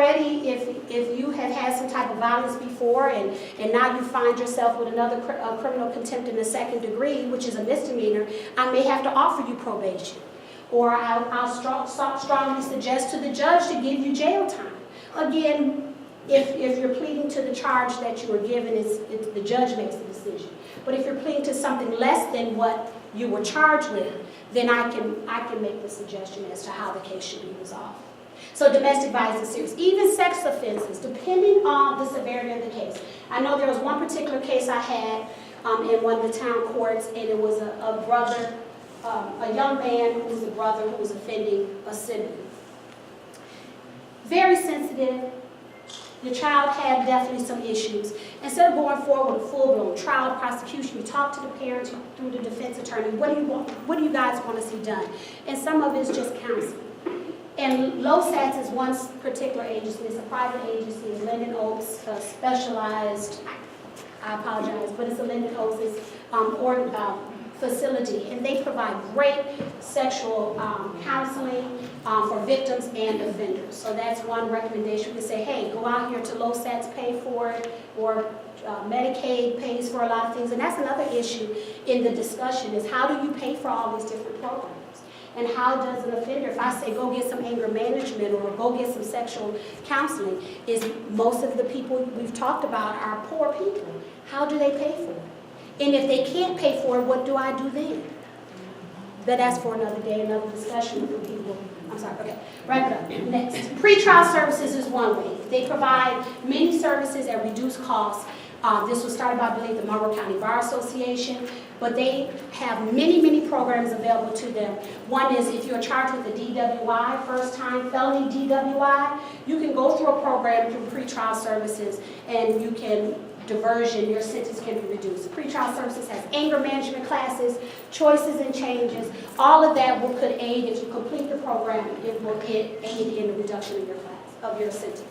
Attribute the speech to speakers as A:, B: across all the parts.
A: already, if you have had some type of violence before and now you find yourself with another criminal contempt in the second degree, which is a misdemeanor, I may have to offer you probation. Or I'll strongly suggest to the judge to give you jail time. Again, if you're pleading to the charge that you were given, the judge makes the decision. But if you're pleading to something less than what you were charged with, then I can make the suggestion as to how the case should be resolved. So domestic violence is serious. Even sex offenses, depending on the severity of the case. I know there was one particular case I had in one of the town courts, and it was a brother, a young man who was a brother who was offending a sibling. Very sensitive. The child had definitely some issues. Instead of going forward with a full-blown trial prosecution, we talked to the parents through the defense attorney. What do you want? What do you guys want to see done? And some of it is just counseling. And LoSATS is one particular agency. It's a private agency. It's Linden Oaks, specialized, I apologize, but it's a Linden Oaks facility. And they provide great sexual counseling for victims and offenders. So that's one recommendation. We say, hey, go out here to LoSATS, pay for it, or Medicaid pays for a lot of things. And that's another issue in the discussion is how do you pay for all these different programs? And how does an offender, if I say go get some anger management or go get some sexual counseling, is most of the people we've talked about are poor people. How do they pay for it? And if they can't pay for it, what do I do then? But that's for another day, another discussion with people. I'm sorry, okay, wrap it up. Next, pretrial services is one way. They provide many services at reduced costs. This was started by, I believe, the Marlboro County Bar Association, but they have many, many programs available to them. One is if you're charged with a DWI, first-time felony DWI, you can go through a program through pretrial services and you can diversion, your sentence can be reduced. Pretrial services has anger management classes, choices and changes. All of that could aid if you complete the program. It will aid in the reduction of your class, of your sentence.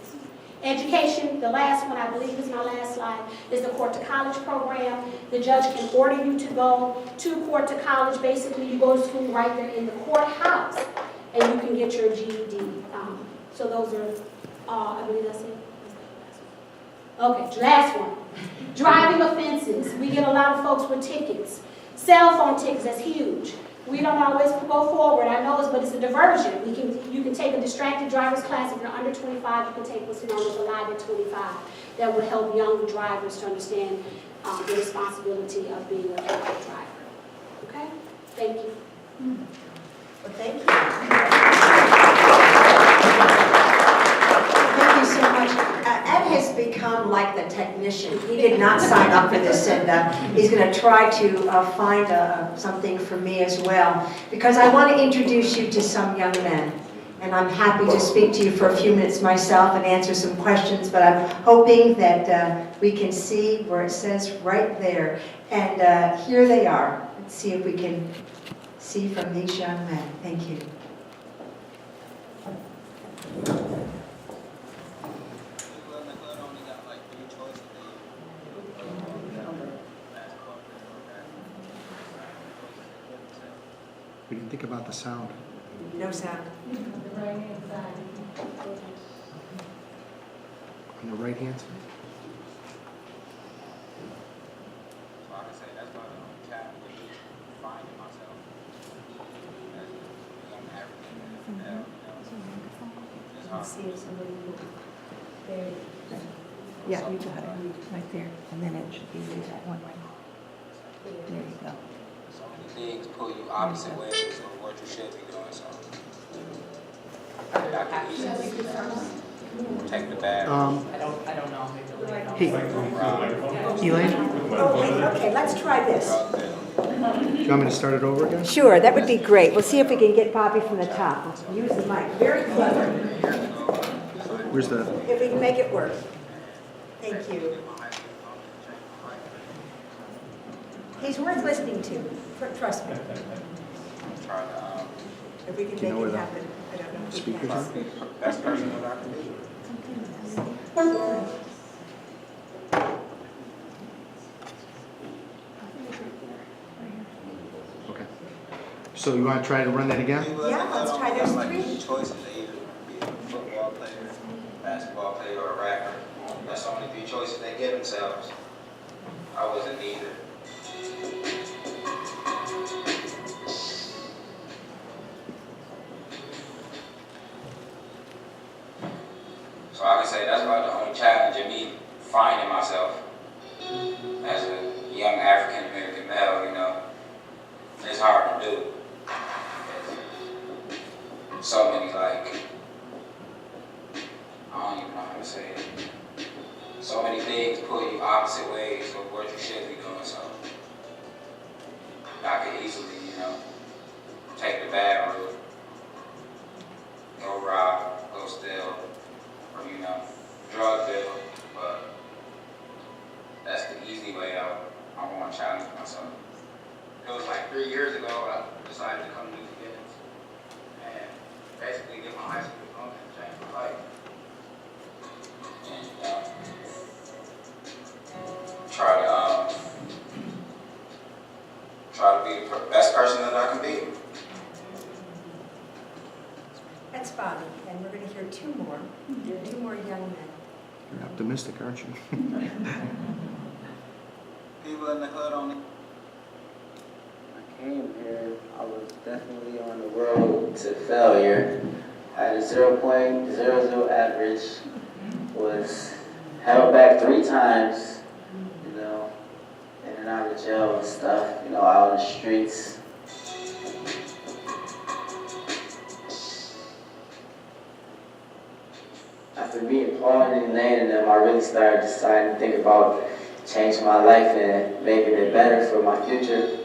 A: Education, the last one I believe is my last slide, is the Court to College program. The judge can order you to go to Court to College. Basically, you go to school right there in the courthouse, and you can get your GED. So those are, I believe that's it. Okay, last one. Driving offenses. We get a lot of folks with tickets. Cell phone tickets, that's huge. We don't always go forward, I know, but it's a diversion. You can take a distracted driver's class. If you're under 25, you can take what's known as a Live at 25. That will help young drivers to understand the responsibility of being a driver. Okay? Thank you.
B: Well, thank you. Thank you so much. Ed has become like the technician. He did not sign up for this, and he's going to try to find something for me as well, because I want to introduce you to some young men. And I'm happy to speak to you for a few minutes myself and answer some questions, but I'm hoping that we can see where it says right there. And here they are. Let's see if we can see from these young men. Thank you.
C: We didn't think about the sound.
B: No sound.
C: On the right hand side?
D: So I can say that's why I'm cat with me finding myself as a young African male, it's hard.
E: See if somebody will. There. Yeah, you got it right there, and then it should be that one right there. There you go.
D: So many things pull you opposite ways of what you should be doing, so I can easily take the bad.
F: I don't know.
C: Hey, Elaine,
B: Okay, let's try this.
C: do you want me to start it over again?
B: Sure, that would be great. We'll see if we can get Bobby from the top. Use the mic. Very clever.
C: Where's the,
B: If we can make it work. Thank you. He's worth listening to. Trust me.
D: Try to
B: If we can
C: Do you know
B: make
C: where
B: it
C: the
B: happen. I don't know. if we
C: speakers
B: can.
C: are?
D: best person that I can do.
C: Okay. So you want to try to run that again?
B: Yeah, let's try. There's
D: Like
B: three.
D: choices. They either be a football player, basketball basketball player, or a rapper. That's only 3 choices they give themselves. I wasn't either. So I can say that's about the only challenge in me finding myself as a young African American male, you know. It's hard to do. So many, like, I don't even know how to say it. So many things pull you opposite ways of what you should be doing, so I could easily, you know, take the bad route, go rob, go steal, or, you know, drug deal, but that's the easy way out. I want to challenge myself. It was like 3 years ago, I decided to come to New Beginnings and basically get my high school diploma and change my life. And try to be the best person that I can be.
B: That's Bobby, and we're going to hear 2 more. There are 2 more young men.
C: You're optimistic, aren't you?
D: People in the hood only.
F: I came here, I was definitely on the road to failure. I had a 0.00 average, was held back 3 times, you know, in and out of jail and stuff, you know, out on the streets. After meeting Paul and Elaine and them, I really started deciding to think about changing my life and making it better for my future.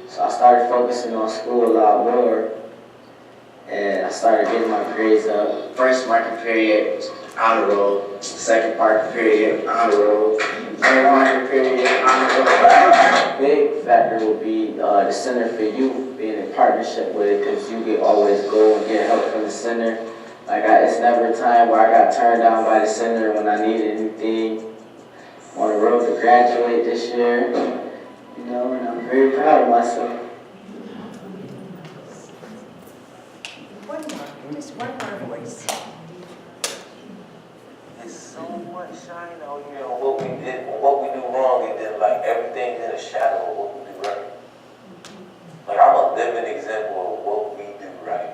F: So I started focusing on school a lot more, and I started getting my grades up. First marking period, honor roll. Second marking period, honor roll. Third marking period, honor roll. Big factor will be the Center for Youth being in partnership with it, because you can always go and get help from the center. Like it's never a time where I got turned down by the center when I needed anything. I'm on the road to graduate this year, you know, and I'm very proud of myself.
B: One more, just one more voice.
G: There's so much shine out here on what we did, on what we do wrong, and then like everything's in a shadow of what we do right. Like I'm a living example of what we do right.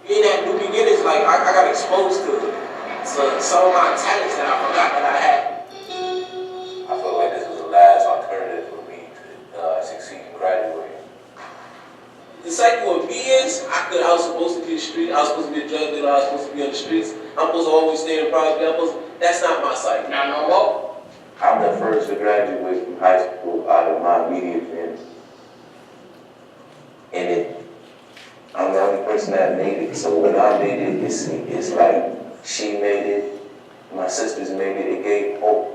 G: In that New Beginnings, like I got exposed to some of my talents that I forgot that I had. I feel like this was the last alternative for me to succeed and graduate. The cycle of me is, I was supposed to be the street, I was supposed to be a drug dealer, I was supposed to be on the streets, I'm supposed to always stay in poverty, that's not my cycle. Not no more. I'm the first to graduate from high school out of my immediate family. And I'm the only person that made it, so when I made it, it's like she made it, my sisters made it, it gave hope.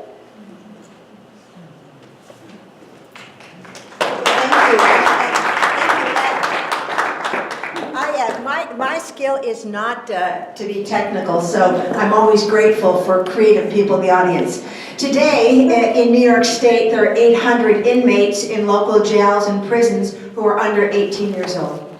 B: My skill is not to be technical, so I'm always grateful for creative people in the audience. Today, in New York State, there are 800 inmates in local jails and prisons who are under 18 years old.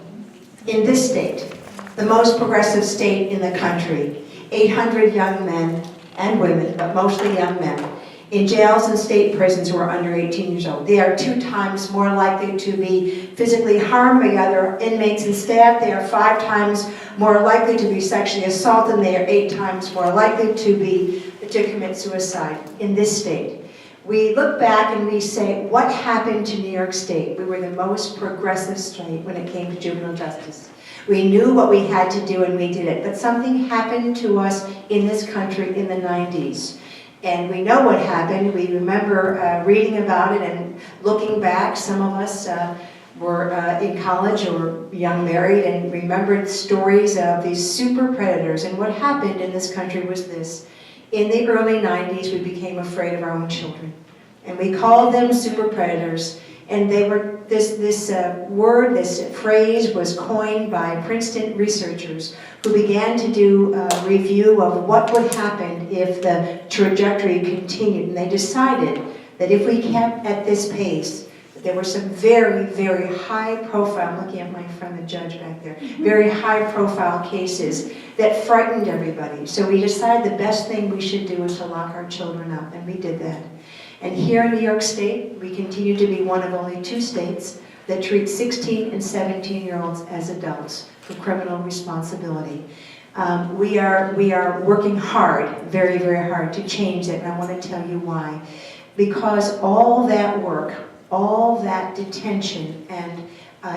B: In this state, the most progressive state in the country, 800 young men and women, but mostly young men, in jails and state prisons who are under 18 years old. They are 2 times more likely to be physically harmed by other inmates and staff. They are 5 times more likely to be sexually assaulted, and they are 8 times more likely to commit suicide in this state. We look back and we say, what happened to New York State? We were the most progressive state when it came to juvenile justice. We knew what we had to do and we did it, but something happened to us in this country in the 90s. And we know what happened. We remember reading about it and looking back. Some of us were in college or young married and remembered stories of these super predators. And what happened in this country was this. In the early 90s, we became afraid of our own children. And we called them super predators. And they were this phrase was coined by Princeton researchers who began to do a review of what would happen if the trajectory continued. And they decided that if we kept at this pace, But there were some very, very high profile, I'm looking at my friend the judge back there, very high profile cases that frightened everybody. So we decided the best thing we should do is to lock our children up, and we did that. And here in New York State, we continue to be one of only 2 states that treat 16 and 17-year-olds as adults for criminal responsibility. We are working hard, very, very hard to change it, and I want to tell you why. Because all that work, all that detention and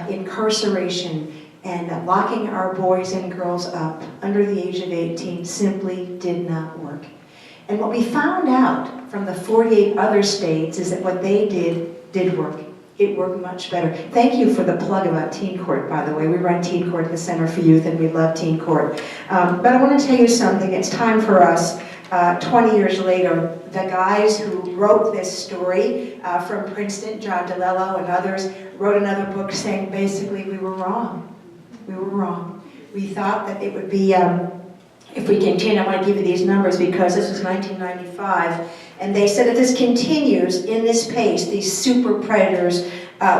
B: incarceration and locking our boys and girls up under the age of 18 simply did not work. And what we found out from the 48 other states is that what they did work. It worked much better. Thank you for the plug about Teen Court, by the way. We run Teen Court at the Center for Youth, and we love Teen Court. But I want to tell you something. It's time for us, 20 years later, the guys who wrote this story from Princeton, John DeLello and others, wrote another book saying basically we were wrong. We were wrong. We thought that it would be, if we continue, I want to give you these numbers because this was 1995, and they said if this continues in this pace, these super predators,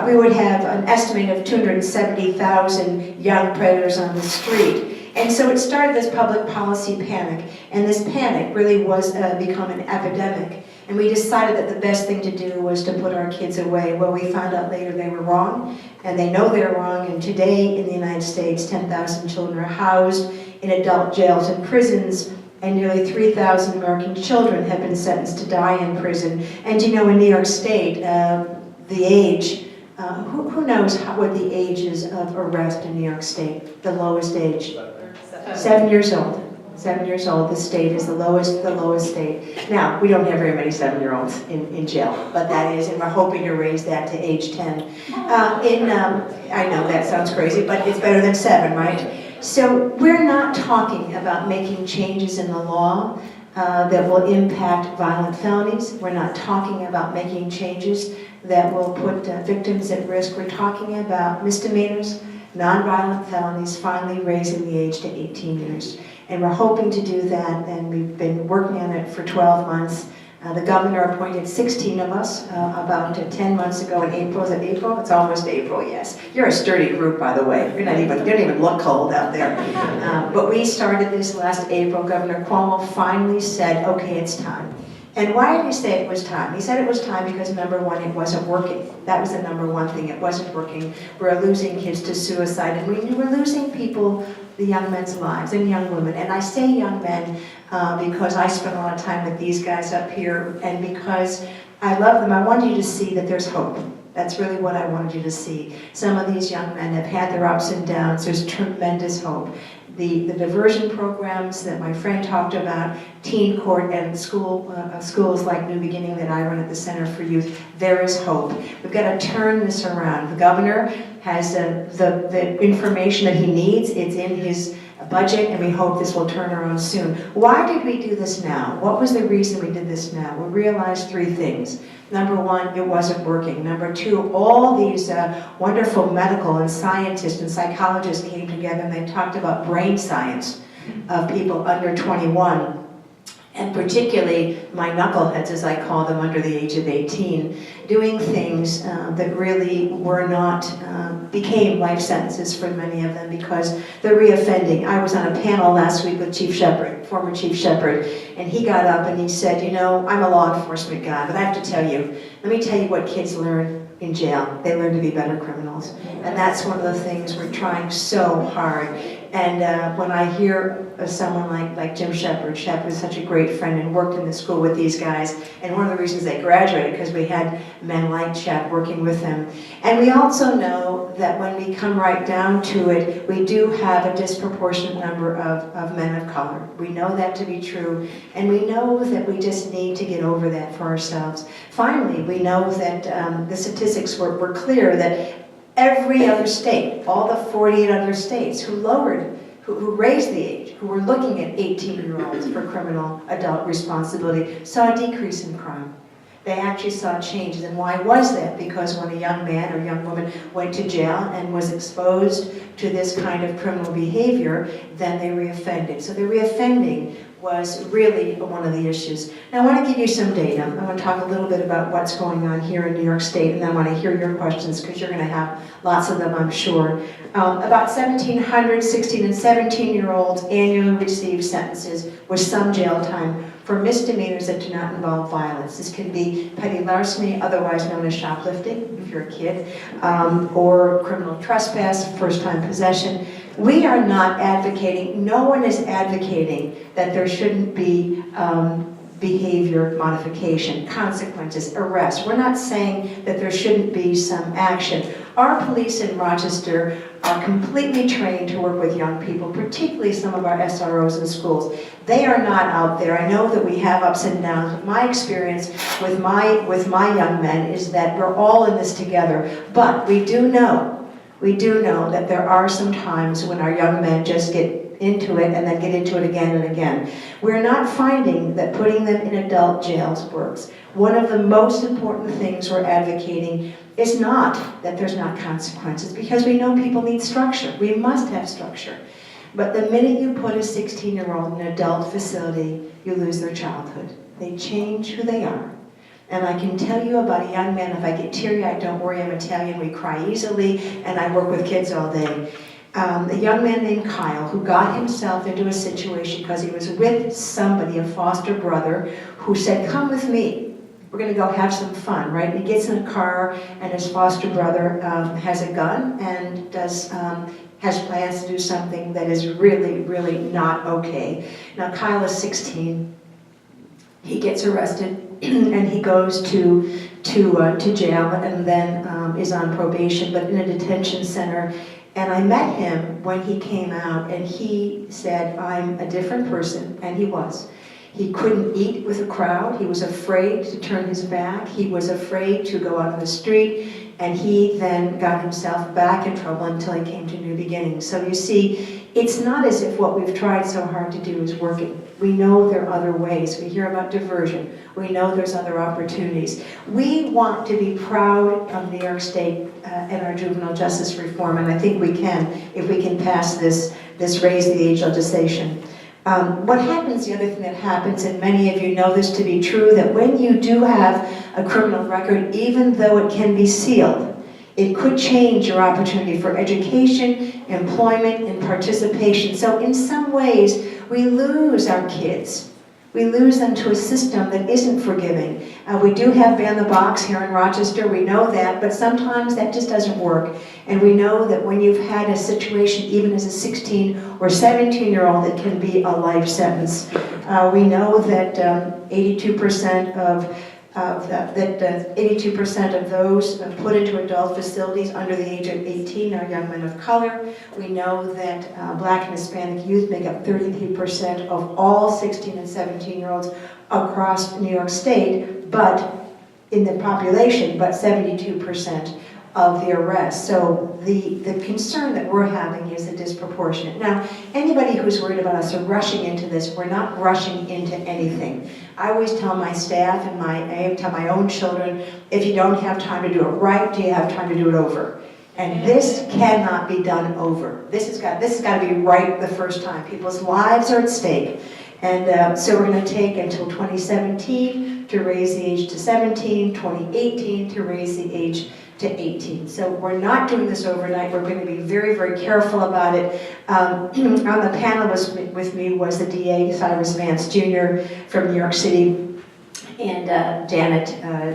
B: we would have an estimate of 270,000 young predators on the street. And so it started this public policy panic, and this panic really was become an epidemic. And we decided that the best thing to do was to put our kids away. Well, we found out later they were wrong, and they know they're wrong, and today in the United States, 10,000 children are housed in adult jails and prisons, and nearly 3,000 American children have been sentenced to die in prison. And you know, in New York State, the age, who knows what the age is of arrest in New York State? The lowest age? 7 years old. 7 years old, the state is the lowest state. Now, we don't have very many 7-year-olds in jail, but that is, and we're hoping to raise that to age 10. I know that sounds crazy, but it's better than 7, right? So we're not talking about making changes in the law that will impact violent felonies. We're not talking about making changes that will put victims at risk. We're talking about misdemeanors, nonviolent felonies, finally raising the age to 18 years. And we're hoping to do that, and we've been working on it for 12 months. The governor appointed 16 of us about 10 months ago in April. Is it April? It's almost April, yes. You're a sturdy group, by the way. You don't even look cold out there. But we started this last April. Governor Cuomo finally said, okay, it's time. And why did he say it was time? He said it was time because, number one, it wasn't working. That was the number one thing. It wasn't working. We're losing kids to suicide, and we were losing people, the young men's lives, and young women. And I say young men because I spent a lot of time with these guys up here, and because I love them. I wanted you to see that there's hope. That's really what I wanted you to see. Some of these young men have had their ups and downs. There's tremendous hope. The diversion programs that my friend talked about, Teen Court and schools like New Beginning that I run at the Center for Youth, there is hope. We've got to turn this around. The governor has the information that he needs. It's in his budget, and we hope this will turn around soon. Why did we do this now? What was the reason we did this now? We realized 3 things. Number one, it wasn't working. Number two, all these wonderful medical and scientists and psychologists came together, and they talked about brain science of people under 21. And particularly my knuckleheads, as I call them, under the age of 18, doing things that really were not, became life sentences for many of them because they're reoffending. I was on a panel last week with Chief Shepard, former Chief Shepard, and he got up and he said, you know, I'm a law enforcement guy, but I have to tell you, let me tell you what kids learn in jail. They learn to be better criminals. And that's one of the things we're trying so hard. And when I hear of someone like Jim Shepard, Shep is such a great friend and worked in the school with these guys, and one of the reasons they graduated because we had men like Shep working with them. And we also know that when we come right down to it, we do have a disproportionate number of men of color. We know that to be true, and we know that we just need to get over that for ourselves. Finally, we know that the statistics were clear that every other state, all the 48 other states who raised the age, who were looking at 18-year-olds for criminal adult responsibility, saw a decrease in crime. They actually saw changes. And why was that? Because when a young man or young woman went to jail and was exposed to this kind of criminal behavior, then they reoffended. So the reoffending was really one of the issues. Now I want to give you some data. I want to talk a little bit about what's going on here in New York State, and then I want to hear your questions because you're going to have lots of them, I'm sure. About 1,700 16 and 17-year-olds annually receive sentences with some jail time for misdemeanors that do not involve violence. This can be petty larceny, otherwise known as shoplifting, if you're a kid, or criminal trespass, first-time possession. We are not advocating, no one is advocating that there shouldn't be behavior modification, consequences, arrest. We're not saying that there shouldn't be some action. Our police in Rochester are completely trained to work with young people, particularly some of our SROs in schools. They are not out there. I know that we have ups and downs, but my experience with my young men is that we're all in this together. But we do know that there are some times when our young men just get into it and then get into it again and again. We're not finding that putting them in adult jails works. One of the most important things we're advocating is not that there's not consequences, because we know people need structure. We must have structure. But the minute you put a 16-year-old in an adult facility, you lose their childhood. They change who they are. And I can tell you about a young man, if I get teary-eyed, don't worry, I'm Italian, we cry easily, and I work with kids all day. A young man named Kyle who got himself into a situation because he was with somebody, a foster brother, who said, come with me, we're going to go have some fun, right? And he gets in a car, and his foster brother has a gun and has plans to do something that is really, really not okay. Now Kyle is 16. He gets arrested and he goes to jail and then is on probation, but in a detention center. And I met him when he came out, and he said, I'm a different person, and he was. He couldn't eat with a crowd. He was afraid to turn his back. He was afraid to go out on the street, and he then got himself back in trouble until he came to New Beginnings. So you see, it's not as if what we've tried so hard to do is working. We know there are other ways. We hear about diversion. We know there's other opportunities. We want to be proud of New York State and our juvenile justice reform, and I think we can if we can pass this raise the age legislation. What happens, the other thing that happens, and many of you know this to be true, that when you do have a criminal record, even though it can be sealed, it could change your opportunity for education, employment, and participation. So in some ways, we lose our kids. We lose them to a system that isn't forgiving. We do have Ban the Box here in Rochester, we know that, but sometimes that just doesn't work. And we know that when you've had a situation, even as a 16 or 17-year-old, it can be a life sentence. We know that 82% of those put into adult facilities under the age of 18 are young men of color. We know that Black and Hispanic youth make up 33% of all 16 and 17-year-olds across New York State, but in the population, but 72% of the arrests. So the concern that we're having is the disproportionate. Now, anybody who's worried about us rushing into this, we're not rushing into anything. I always tell my staff and I tell my own children, if you don't have time to do it right, do you have time to do it over? And this cannot be done over. This has got to be right the first time. People's lives are at stake. And so we're going to take until 2017 to raise the age to 17, 2018 to raise the age to 18. So we're not doing this overnight. We're going to be very, very careful about it. On the panel with me was the DA, Cyrus Vance Jr. from New York City, and Janet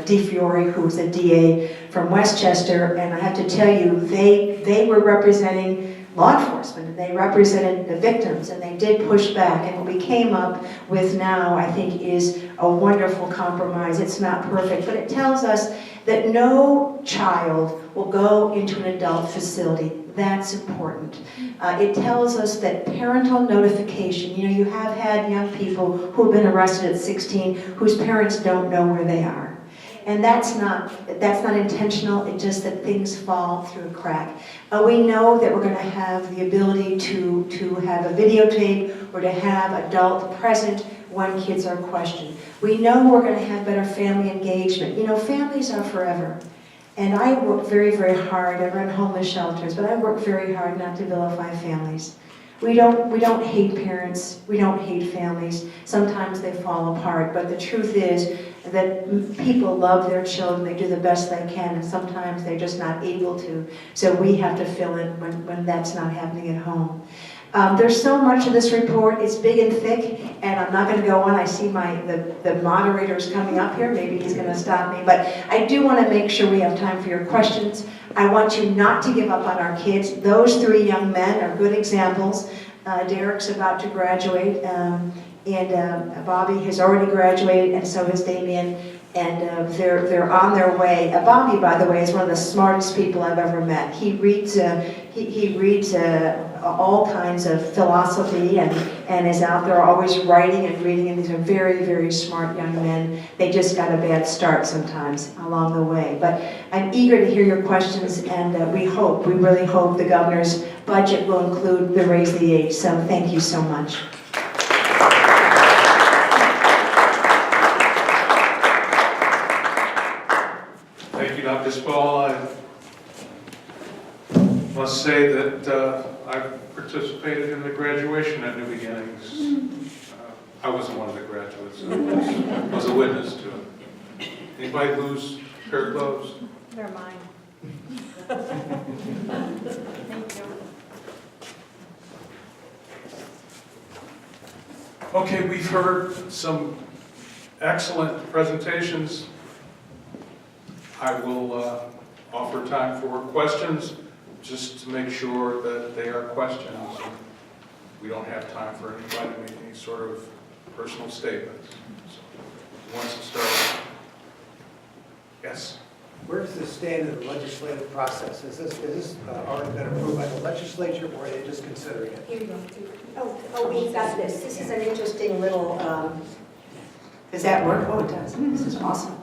B: DeFiore, who was the DA from Westchester. And I have to tell you, they were representing law enforcement, and they represented the victims, and they did push back. And what we came up with now, I think, is a wonderful compromise. It's not perfect, but it tells us that no child will go into an adult facility. That's important. It tells us that parental notification, you have had young people who have been arrested at 16 whose parents don't know where they are. And that's not intentional, it's just that things fall through a crack. We know that we're going to have the ability to have a videotape or to have adult present when kids are questioned. We know we're going to have better family engagement. You know, families are forever. And I work very, very hard. I run homeless shelters, but I work very hard not to vilify families. We don't hate parents. We don't hate families. Sometimes they fall apart, but the truth is that people love their children. They do the best they can, and sometimes they're just not able to. So we have to fill in when that's not happening at home. There's so much of this report. It's big and thick, and I'm not going to go on. I see the moderator's coming up here. Maybe he's going to stop me. But I do want to make sure we have time for your questions. I want you not to give up on our kids. Those 3 young men are good examples. Derek's about to graduate, and Bobby has already graduated, and so has Damien. And they're on their way. Bobby, by the way, is one of the smartest people I've ever met. He reads all kinds of philosophy and is out there always writing and reading. And these are very, very smart young men. They just got a bad start sometimes along the way. But I'm eager to hear your questions, and we really hope the governor's budget will include the Raise the Age. So thank you so much.
H: Thank you, Dr. Spall. I must say that I've participated in the graduation at New Beginnings. I wasn't one of the graduates, I was a witness to it. Anybody lose a pair of gloves?
E: They're mine. Thank you.
H: Okay, we've heard some excellent presentations. I will offer time for questions, just to make sure that they are questions. We don't have time for anybody to make any sort of personal statements. So, who wants to start? Yes?
I: Where's the stand of the legislative process? Is this already been approved by the legislature, or are they just considering it?
B: Here you go. Oh, we've got this. This is an interesting little, does that work? Oh, it does. This is awesome.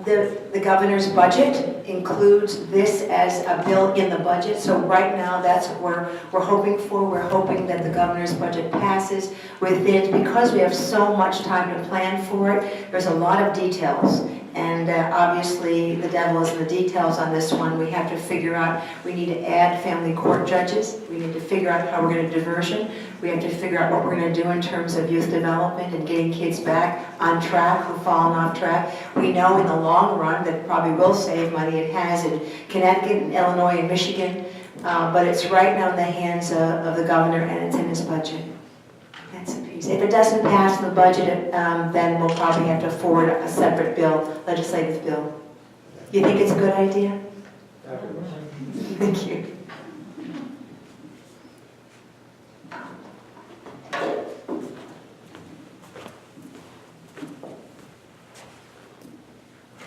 B: The governor's budget includes this as a bill in the budget. So right now, that's what we're hoping for. We're hoping that the governor's budget passes within, because we have so much time to plan for it, there's a lot of details. And obviously, the devil is in the details on this one. We have to figure out, we need to add family court judges. We need to figure out how we're going to diversion. We have to figure out what we're going to do in terms of youth development and getting kids back on track who've fallen off track. We know in the long run that it probably will save money. It has in Connecticut and Illinois and Michigan. But it's right now in the hands of the governor, and it's in his budget. That's a piece. If it doesn't pass the budget, then we'll probably have to forward a separate bill, legislative bill. You think it's a good idea? Thank you.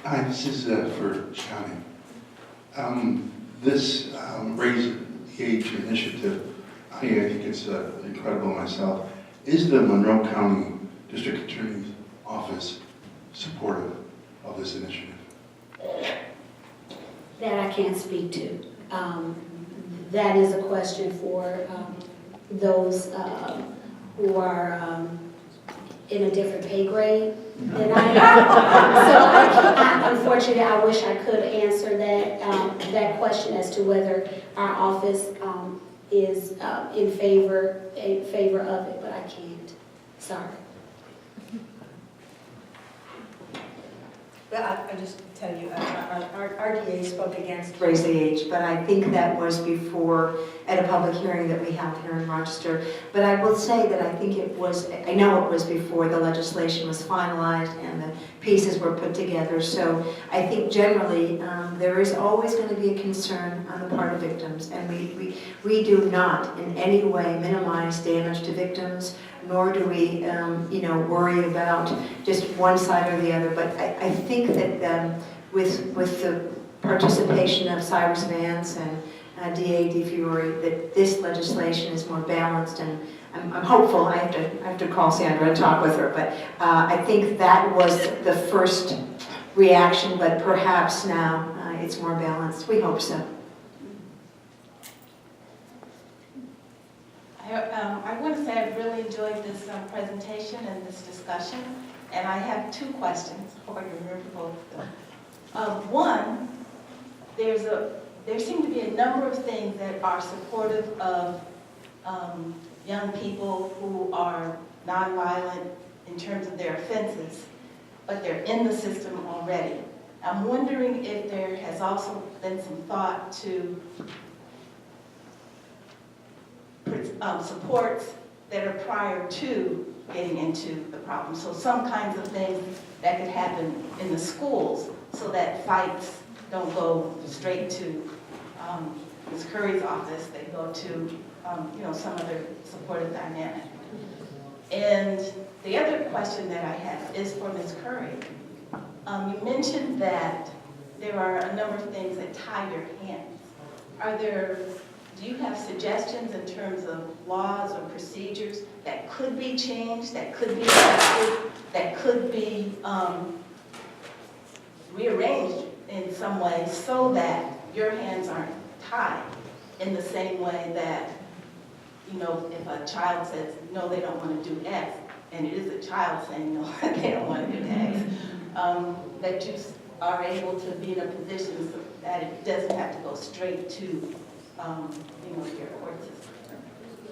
J: Hi, this is for Johnny. This Raise the Age initiative, I think it's incredible myself. Is the Monroe County District Attorney's Office supportive of this initiative?
A: That I can't speak to. That is a question for those who are in a different pay grade than I am. So unfortunately, I wish I could answer that question as to whether our office is in favor of it, but I can't. Sorry.
B: Well, I just tell you, our DA spoke against Raise the Age, but I think that was before, at a public hearing that we held here in Rochester. But I will say that I think it was, I know it was before the legislation was finalized and the pieces were put together. So I think generally there is always going to be a concern on the part of victims, and we do not in any way minimize damage to victims, nor do we worry about just one side or the other. But I think that with the participation of Cyrus Vance and DA DeFiore, that this legislation is more balanced, and I'm hopeful. I have to call Sandra and talk with her, but I think that was the first reaction, but perhaps now it's more balanced. We hope so.
K: I want to say I've really
E: enjoyed this presentation and this discussion, and I have two questions. Hope I can remember both of them. One, there seem to be a number of things that are supportive of young people who are nonviolent in terms of their offenses, but they're in the system already. I'm wondering if there has also been some thought to supports that are prior to getting into the problem. So some kinds of things that could happen in the schools so that fights don't go straight to Ms. Curry's office, they go to some other supportive dynamic. And the other question that I have is for Ms. Curry. You mentioned that there are a number of things that tie your hands. Do you have suggestions in terms of laws or procedures that could be changed, that could be adjusted, that could be rearranged in some way so that your hands aren't tied in the same way that, if a child says, no, they don't want to do X, and it is a child saying, no, they don't want to do X, that you are able to be in a position so that it doesn't have to go straight to, your court system.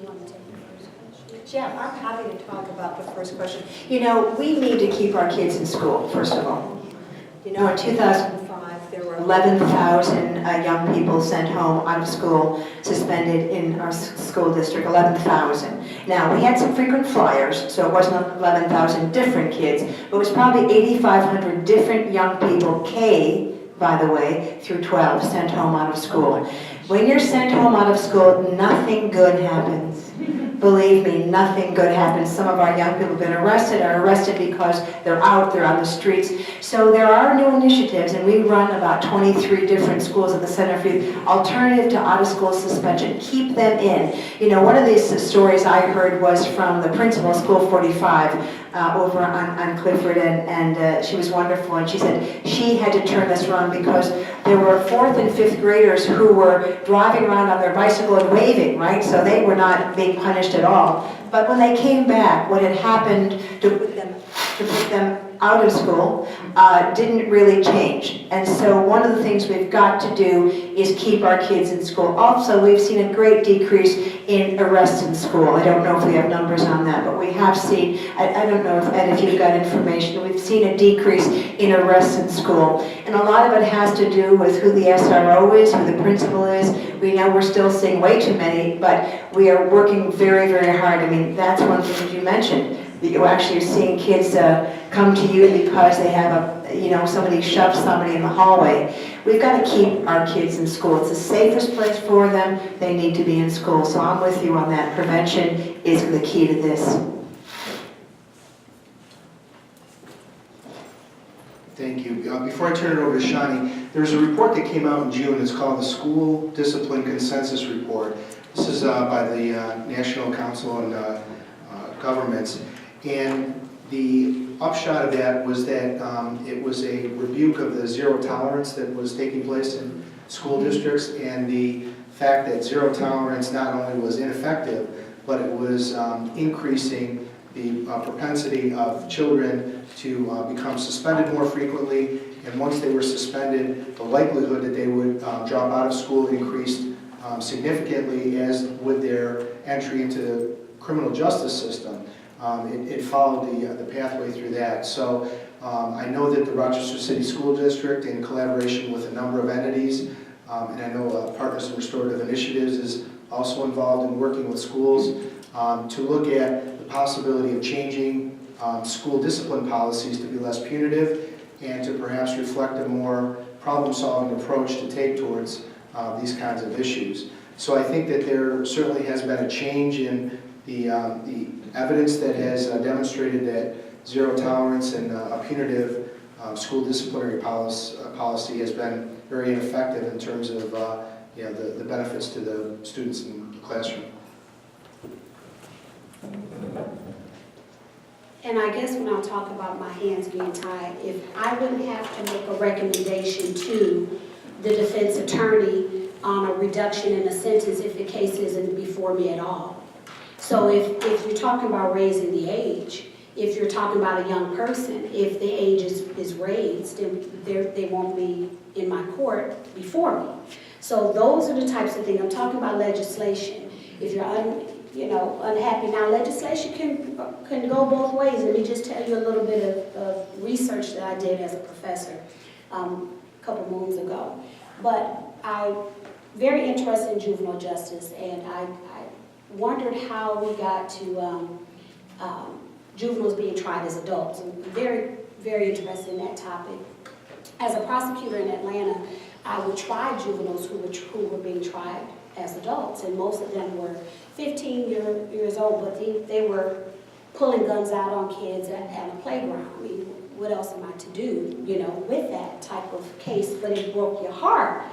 A: You want to take the first question?
B: Yeah, I'm happy to talk about the first question. We need to keep our kids in school, first of all. In 2005, there were 11,000 young people sent home out of school, suspended in our school district, 11,000. Now, we had some frequent flyers, so it wasn't 11,000 different kids, but it was probably 8,500 different young people, K, by the way, through 12, sent home out of school. When you're sent home out of school, nothing good happens. Believe me, nothing good happens. Some of our young people have been are arrested because they're out, they're on the streets. So there are new initiatives, and we run about 23 different schools at the Center for Youth. Alternative to out-of-school suspension, keep them in. One of these stories I heard was from the principal of School 45 over on Clifford, and she was wonderful, and she said she had to turn this around because there were 4th and 5th graders who were driving around on their bicycle and waving, right? So they were not being punished at all. But when they came back, what had happened to put them out of school didn't really change. And so one of the things we've got to do is keep our kids in school. Also, we've seen a great decrease in arrests in school. I don't know if we have numbers on that, but we have seen, I don't know if you've got information, we've seen a decrease in arrests in school. And a lot of it has to do with who the SRO is, who the principal is. We know we're still seeing way too many, but we are working very, very hard. I mean, that's one thing you mentioned. You actually are seeing kids come to you because they have somebody shoved somebody in the hallway. We've got to keep our kids in school. It's the safest place for them. They need to be in school. So I'm with you on that. Prevention is the key to this.
C: Thank you. Before I turn it over to Shani, there's a report that came out in June. It's called the School Discipline Consensus Report. This is by the National Council on Governments. And the upshot of that was that it was a rebuke of the zero tolerance that was taking place in school districts, and the fact that zero tolerance not only was ineffective, but it was increasing the propensity of children to become suspended more frequently, and once they were suspended, the likelihood that they would drop out of school increased significantly, as would their entry into the criminal justice system. It followed the pathway through that. So I know that the Rochester City School District, in collaboration with a number of entities, and I know Partners in Restorative Initiatives is also involved in working with schools to look at the possibility of changing school discipline policies to be less punitive and to perhaps reflect a more problem-solving approach to take towards these kinds of issues. So I think that there certainly has been a change in the evidence that has demonstrated that zero tolerance and a punitive school disciplinary policy has been very ineffective in terms of the benefits to the students in the classroom.
A: And I guess when I talk about my hands being tied, if I wouldn't have to make a recommendation to the defense attorney on a reduction in a sentence if the case isn't before me at all. So if you're talking about raising the age, if you're talking about a young person, if the age is raised, then they won't be in my court before me. So those are the types of things. I'm talking about legislation. If you're unhappy now, legislation can go both ways. Let me just tell you a little bit of research that I did as a professor a couple moons ago. But I'm very interested in juvenile justice, and I wondered how we got to juveniles being tried as adults. I'm very, very interested in that topic. As a prosecutor in Atlanta, I would try juveniles who were being tried as adults, and most of them were 15 years old, but they were pulling guns out on kids at a playground. I mean, what else am I to do, with that type of case? But it broke your heart.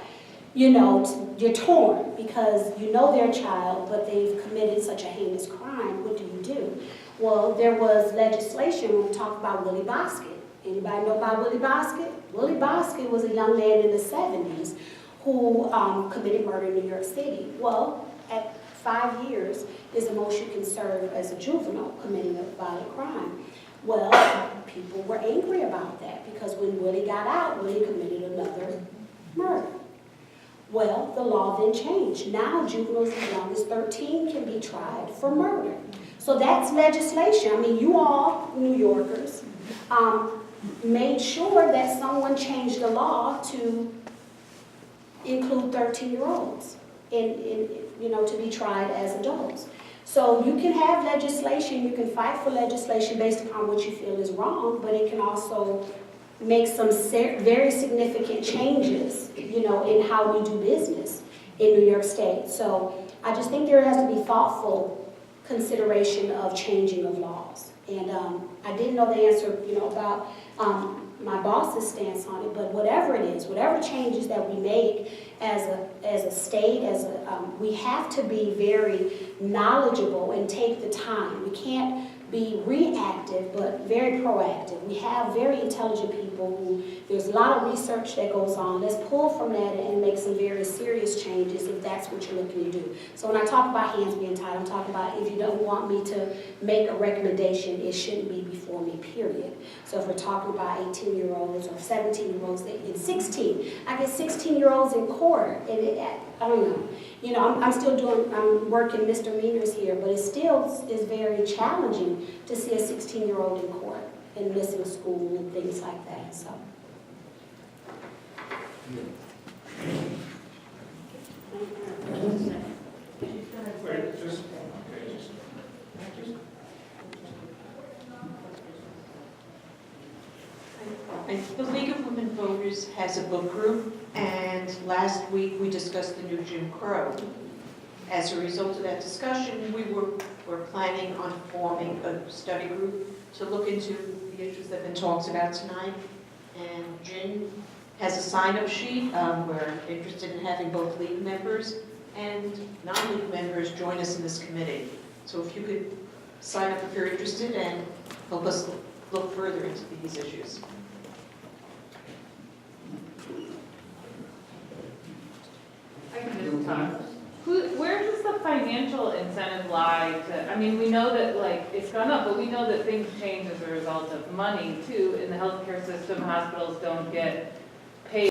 A: You're torn because they're a child, but they've committed such a heinous crime. What do you do? Well, there was legislation when we talk about Willie Bosket. Anybody know about Willie Bosket? Willie Bosket was a young man in the 70s who committed murder in New York City. Well, at 5 years is the most you can serve as a juvenile committing a violent crime. Well, people were angry about that because when Willie got out, Willie committed another murder. Well, the law then changed. Now juveniles as young as 13 can be tried for murder. So that's legislation. I mean, you all, New Yorkers, made sure that someone changed the law to include 13-year-olds to be tried as adults. So you can have legislation, you can fight for legislation based upon what you feel is wrong, but it can also make some very significant changes, in how we do business in New York State. So I just think there has to be thoughtful consideration of changing of laws. And I didn't know the answer, about my boss's stance on it, but whatever it is, whatever changes that we make as a state, we have to be very knowledgeable and take the time. We can't be reactive, but very proactive. We have very intelligent people who, there's a lot of research that goes on. Let's pull from that and make some very serious changes if that's what you're looking to do. So when I talk about hands being tied, I'm talking about if you don't want me to make a recommendation, it shouldn't be before me, period. So if we're talking about 18-year-olds or 17-year-olds, and 16, I get 16-year-olds in court, and I don't know. I'm working misdemeanors here, but it still is very challenging to see a 16-year-old in court and missing school and things like that, so.
K: The League of Women Voters has a book group, and last week we discussed the new Jim Crow. As a result of that discussion, we're planning on forming a study group to look into the issues that have been talked about tonight. And Jim has a sign-up sheet. We're interested in having both league members and non-league members join us in this committee. So if you could sign up if you're interested and help us look further into these issues.
L: Where does the financial incentive lie to, we know that it's gone up, but we know that things change as a result of money too. In the healthcare system, hospitals don't get